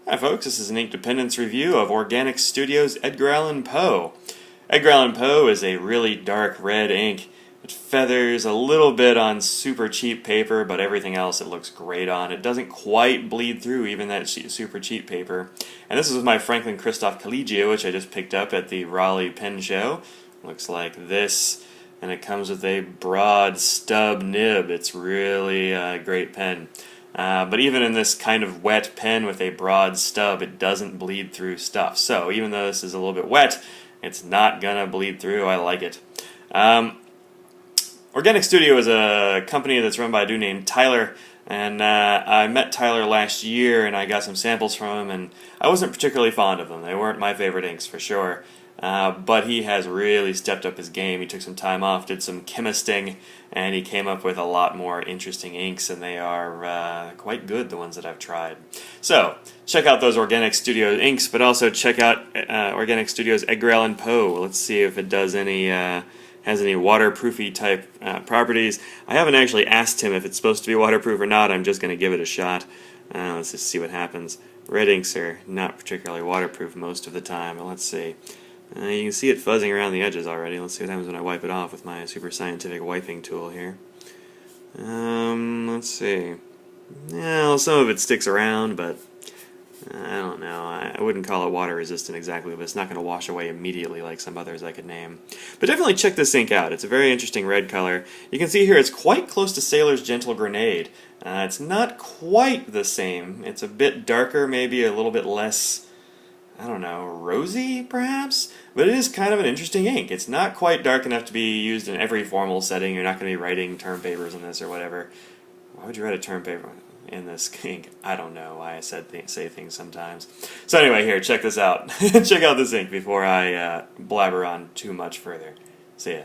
Hi folks, this is an Ink Dependence review of Organic Studios' Edgar Allan Poe. Edgar Allan Poe is a really dark red ink. It feathers a little bit on super cheap paper, but everything else it looks great on. It doesn't quite bleed through even that super cheap paper. And this is with my Franklin Christoph Collegio, which I just picked up at the Raleigh Pen Show. Looks like this, and it comes with a broad stub nib. It's really a great pen. But even in this kind of wet pen with a broad stub, it doesn't bleed through stuff. So even though this is a little bit wet, it's not gonna bleed through. I like it. Organic Studio is a company that's run by a dude named Tyler, and I met Tyler last year, and I got some samples from him, and I wasn't particularly fond of them. They weren't my favorite inks for sure. But he has really stepped up his game. He took some time off, did some chemisting, and he came up with a lot more interesting inks, and they are quite good, the ones that I've tried. So, check out those Organic Studios inks, but also check out Organic Studios' Edgar Allan Poe. Let's see if it does any, has any waterproofy type properties. I haven't actually asked him if it's supposed to be waterproof or not. I'm just going to give it a shot. Let's just see what happens. Red inks are not particularly waterproof most of the time, but let's see. You can see it fuzzing around the edges already. Let's see what happens when I wipe it off with my super scientific wiping tool here. Let's see. Well, some of it sticks around, but I don't know. I wouldn't call it water resistant exactly, but it's not going to wash away immediately like some others I could name. But definitely check this ink out. It's a very interesting red color. You can see here it's quite close to Sailor's Gentle Grenade. It's not quite the same. It's a bit darker, maybe a little bit less, I don't know, rosy perhaps? But it is kind of an interesting ink. It's not quite dark enough to be used in every formal setting. You're not going to be writing term papers in this or whatever. Why would you write a term paper in this ink? I don't know why I say things sometimes. So anyway, here, check this out. Check out this ink before I blabber on too much further. See ya.